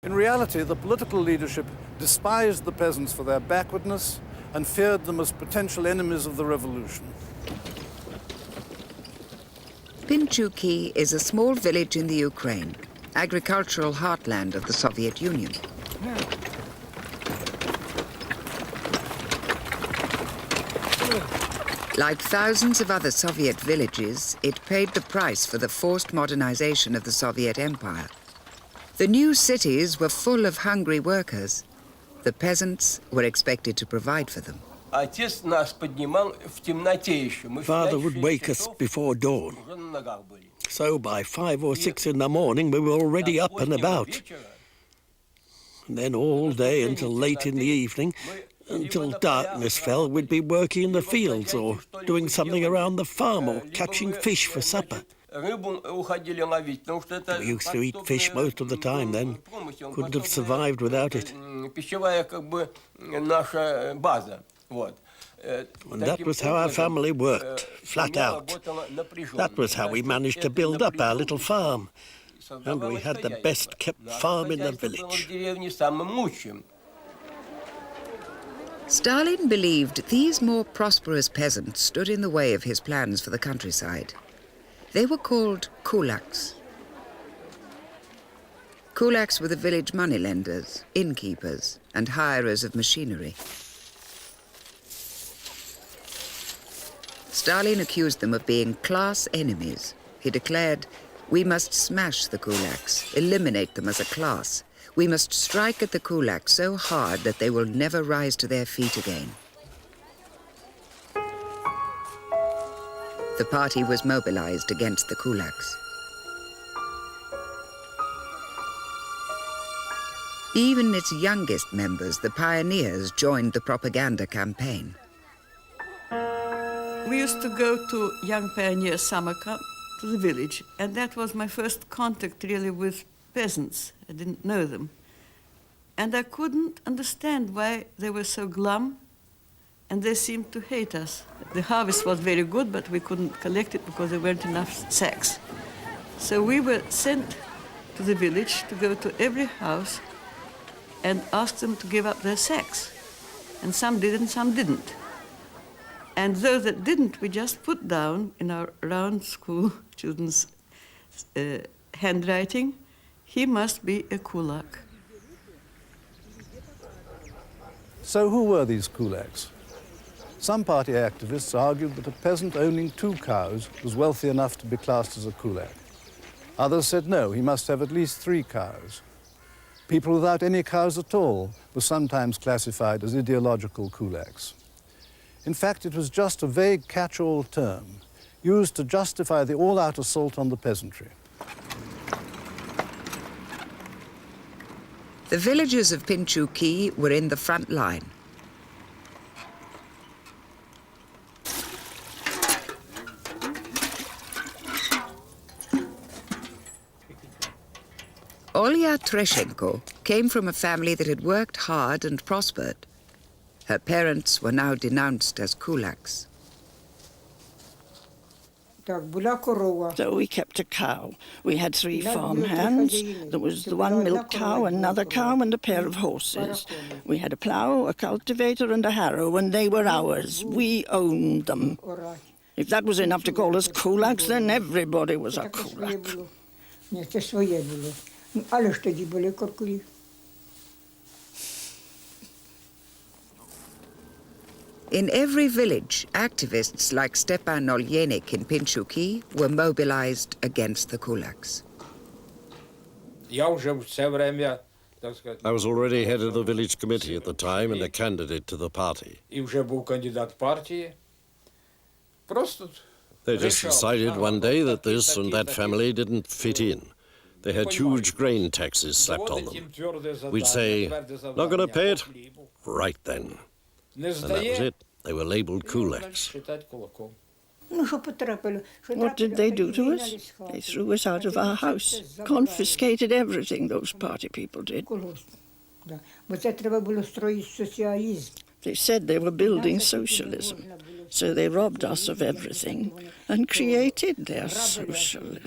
In reality, the political leadership despised the peasants for their backwardness and feared them as potential enemies of the revolution. Pinchuki is a small village in the Ukraine, agricultural heartland of the Soviet Union. Like thousands of other Soviet villages, it paid the price for the forced modernization of the Soviet Empire. The new cities were full of hungry workers. The peasants were expected to provide for them. Father would wake us before dawn. So by 5 or 6 in the morning, we were already up and about. And then all day until late in the evening, until darkness fell, we'd be working in the fields or doing something around the farm or catching fish for supper. We used to eat fish most of the time then. Couldn't have survived without it. And that was how our family worked, flat out. That was how we managed to build up our little farm. And we had the best kept farm in the village. Stalin believed these more prosperous peasants stood in the way of his plans for the countryside. They were called kulaks. Kulaks were the village moneylenders, innkeepers, and hirers of machinery. Stalin accused them of being class enemies. He declared, "We must smash the kulaks, eliminate them as a class. We must strike at the kulaks so hard that they will never rise to their feet again." The party was mobilized against the kulaks. Even its youngest members, the pioneers, joined the propaganda campaign. We used to go to Young Pioneer Summer Camp to the village, and that was my first contact really with peasants. I didn't know them. And I couldn't understand why they were so glum, and they seemed to hate us. The harvest was very good, but we couldn't collect it because there weren't enough sacks. So we were sent to the village to go to every house and ask them to give up their sacks. And some did and some didn't. And those that didn't, we just put down in our round school children's handwriting, "He must be a kulak." So who were these kulaks? Some party activists argued that a peasant owning 2 cows was wealthy enough to be classed as a kulak. Others said no, he must have at least 3 cows. People without any cows at all were sometimes classified as ideological kulaks. In fact, it was just a vague catch-all term used to justify the all-out assault on the peasantry. The villagers of Pinchuki were in the front line. Olya Treshenko came from a family that had worked hard and prospered. Her parents were now denounced as kulaks. So we kept a cow. We had 3 farm hands. There was the 1 milk cow, another cow, and a pair of horses. We had a plough, a cultivator, and a harrow, and they were ours. We owned them. If that was enough to call us kulaks, then everybody was a kulak. In every village, activists like Stepan Olyenik in Pinchuki were mobilized against the kulaks. I was already head of the village committee at the time and a candidate to the party. They just decided one day that this and that family didn't fit in. They had huge grain taxes slapped on them. We'd say, "Not going to pay it?" Right then. And that was it. They were labelled kulaks. What did they do to us? They threw us out of our house, confiscated everything, those party people did. They said they were building socialism, so they robbed us of everything and created their socialism.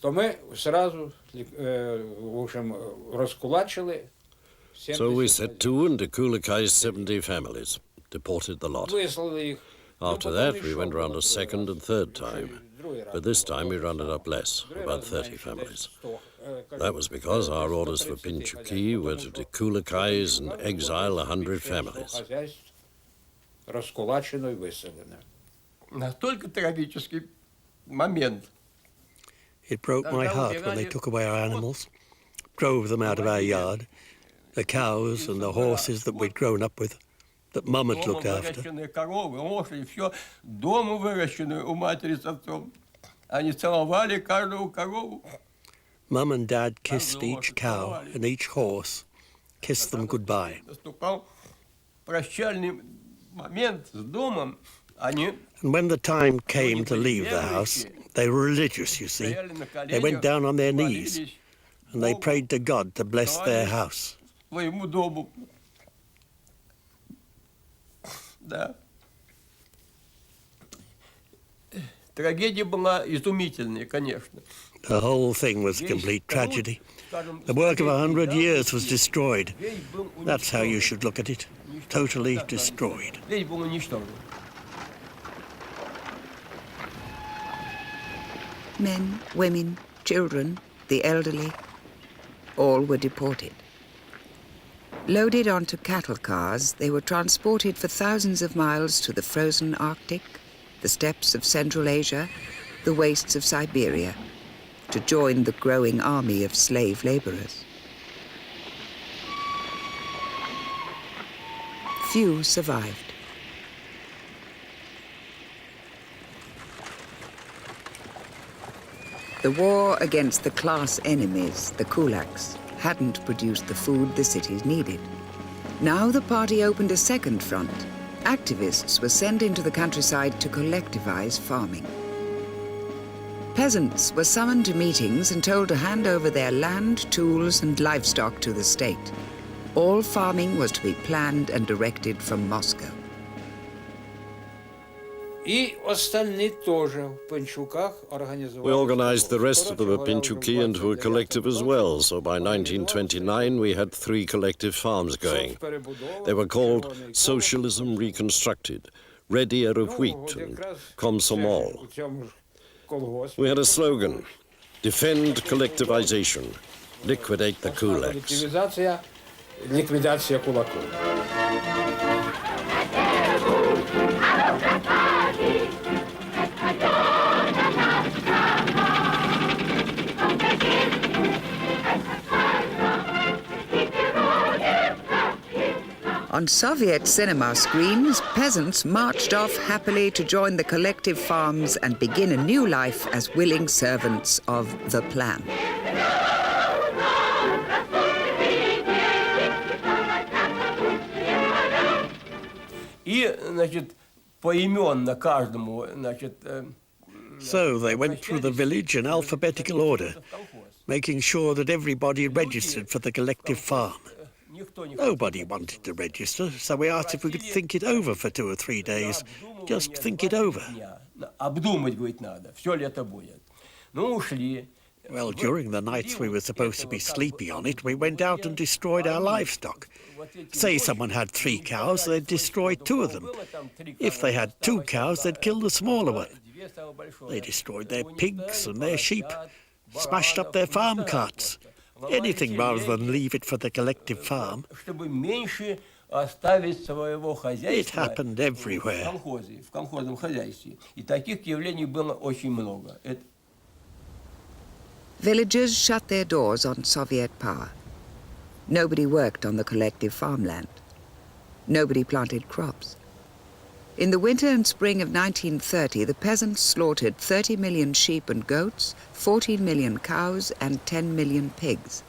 то мы сразу, в общем, раскулачили. So we set to and dekulakized 70 families, deported the lot. After that, we went around a second and third time. But this time we rounded up less, about 30 families. That was because our orders for Pinchuki were to dekulakize and exile 100 families. It broke my heart when they took away our animals, drove them out of our yard, the cows and the horses that we'd grown up with, that Mum had looked after. Mum and Dad kissed each cow and each horse, kissed them goodbye. And when the time came to leave the house, they were religious, you see. They went down on their knees and they prayed to God to bless their house. The whole thing was a complete tragedy. The work of 100 years was destroyed. That's how you should look at it. Totally destroyed. Men, women, children, the elderly, all were deported. Loaded onto cattle cars, they were transported for thousands of miles to the frozen Arctic, the steppes of Central Asia, the wastes of Siberia, to join the growing army of slave laborers. Few survived. The war against the class enemies, the kulaks, hadn't produced the food the cities needed. Now the party opened a second front. Activists were sent into the countryside to collectivize farming. Peasants were summoned to meetings and told to hand over their land, tools, and livestock to the state. All farming was to be planned and directed from Moscow. We organized the rest of the Pinchuki into a collective as well, so by 1929 we had 3 collective farms going. They were called Socialism Reconstructed, Ready of Wheat and Komsomol. We had a slogan, defend collectivization, liquidate the kulaks. Ликвидация кулаков. On Soviet cinema screens, peasants marched off happily to join the collective farms and begin a new life as willing servants of the plan. So they went through the village in alphabetical order, making sure that everybody registered for the collective farm. Nobody wanted to register, so we asked if we could think it over for 2 or 3 days. Just think it over. Well, during the nights we were supposed to be sleepy on it, we went out and destroyed our livestock. Say someone had 3 cows, they'd destroy 2 of them. If they had 2 cows, they'd kill the smaller one. They destroyed their pigs and their sheep, smashed up their farm carts. Anything rather than leave it for the collective farm. It happened everywhere. Villagers shut their doors on Soviet power. Nobody worked on the collective farmland. Nobody planted crops. In the winter and spring of 1930, the peasants slaughtered 30 million sheep and goats, 14 million cows, and 10 million pigs.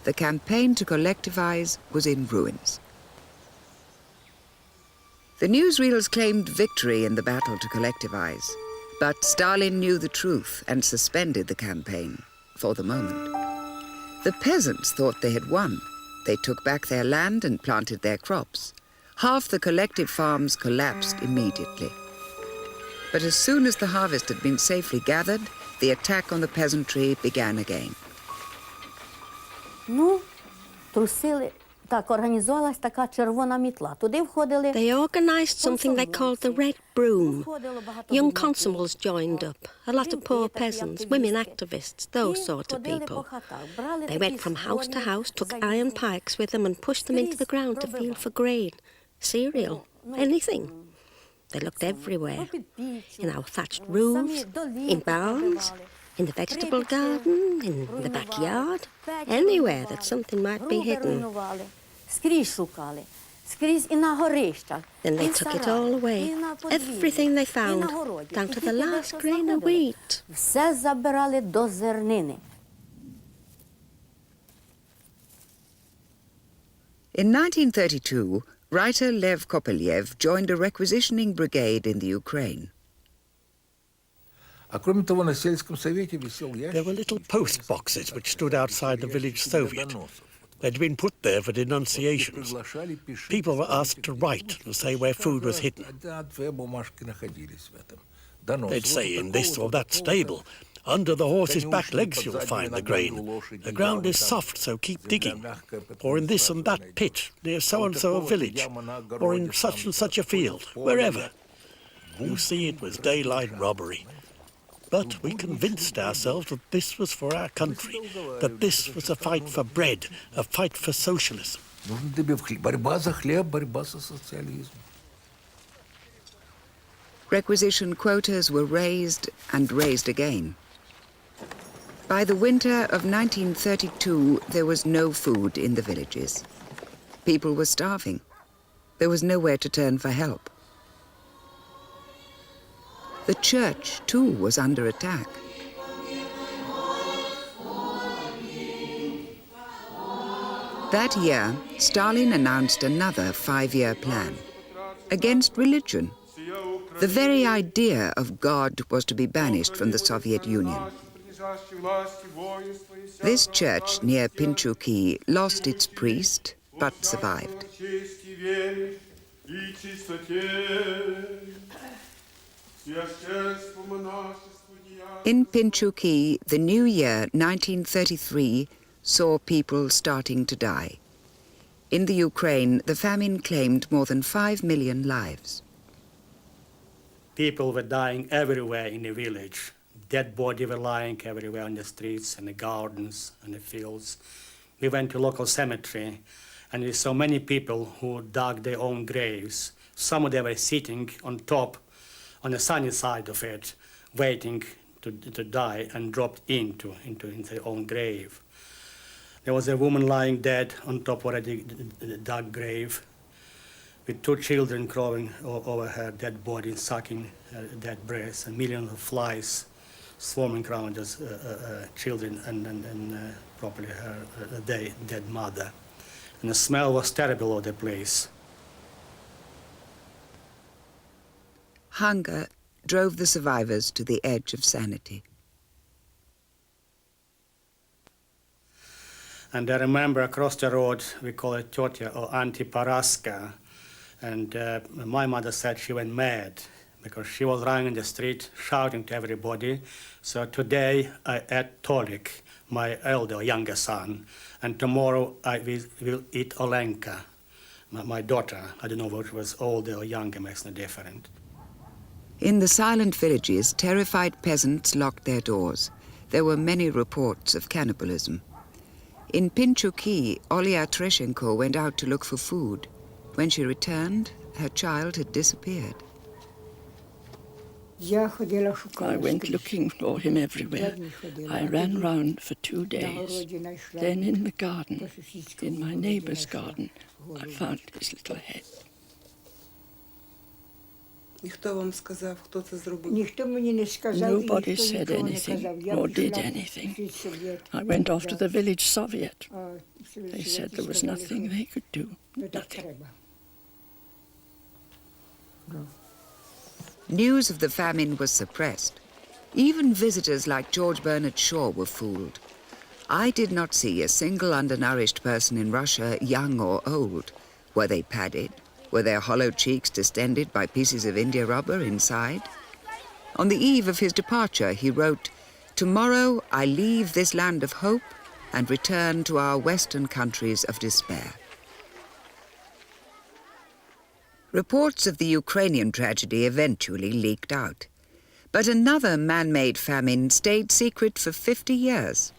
The campaign to collectivize was in ruins. The newsreels claimed victory in the battle to collectivize, but Stalin knew the truth and suspended the campaign, for the moment. The peasants thought they had won. They took back their land and planted their crops. Half the collective farms collapsed immediately. But as soon as the harvest had been safely gathered, the attack on the peasantry began again. They organised something they called the Red Broom. Young constables joined up, a lot of poor peasants, women activists, those sort of people. They went from house to house, took iron pikes with them and pushed them into the ground to feel for grain, cereal, anything. They looked everywhere, in our thatched roofs, in barns, in the vegetable garden, in the backyard, anywhere that something might be hidden. Then they took it all away, everything they found, down to the last grain of wheat. In 1932, writer Lev Kopelyev joined a requisitioning brigade in the Ukraine. There were little post boxes which stood outside the village Soviet. They'd been put there for denunciations. People were asked to write and say where food was hidden. They'd say in this or that stable, under the horse's back legs you'll find the grain. The ground is soft, so keep digging. Or in this and that pit, near so-and-so a village. Or in such and such a field, wherever. You see, it was daylight robbery. But we convinced ourselves that this was for our country, that this was a fight for bread, a fight for socialism. Requisition quotas were raised and raised again. By the winter of 1932, there was no food in the villages. People were starving. There was nowhere to turn for help. The church, too, was under attack. That year, Stalin announced another 5-year plan against religion. The very idea of God was to be banished from the Soviet Union. This church near Pinchuki lost its priest, but survived. In Pinchuki, the new year, 1933, saw people starting to die. In the Ukraine, the famine claimed more than 5 million lives. People were dying everywhere in the village. Dead bodies were lying everywhere on the streets and the gardens and the fields. We went to local cemetery, and we saw many people who dug their own graves. Some of them were sitting on top, on the sunny side of it, waiting to die and dropped into their own grave. There was a woman lying dead on top of a dug grave, with 2 children crawling over her dead body, sucking her dead breath, and millions of flies swarming around those children and probably her dead mother. And the smell was terrible of the place. Hunger drove the survivors to the edge of sanity. And I remember across the road, we call it Totya or Auntie Paraska. And my mother said she went mad because she was running in the street shouting to everybody. So today I ate Tolik, my younger son, and tomorrow I will eat Olenka, my daughter. I don't know whether it was older or younger, makes no difference. In the silent villages, terrified peasants locked their doors. There were many reports of cannibalism. In Pinchuki, Olia Treshenko went out to look for food. When she returned, her child had disappeared. I went looking for him everywhere. I ran round for 2 days. Then in the garden, in my neighbour's garden, I found his little head. Nobody said anything or did anything. I went off to the village Soviet. They said there was nothing they could do. Nothing. News of the famine was suppressed. Even visitors like George Bernard Shaw were fooled. I did not see a single undernourished person in Russia, young or old. Were they padded? Were their hollow cheeks distended by pieces of India rubber inside? On the eve of his departure, he wrote, Tomorrow I leave this land of hope and return to our Western countries of despair. Reports of the Ukrainian tragedy eventually leaked out, but another man-made famine stayed secret for 50 years.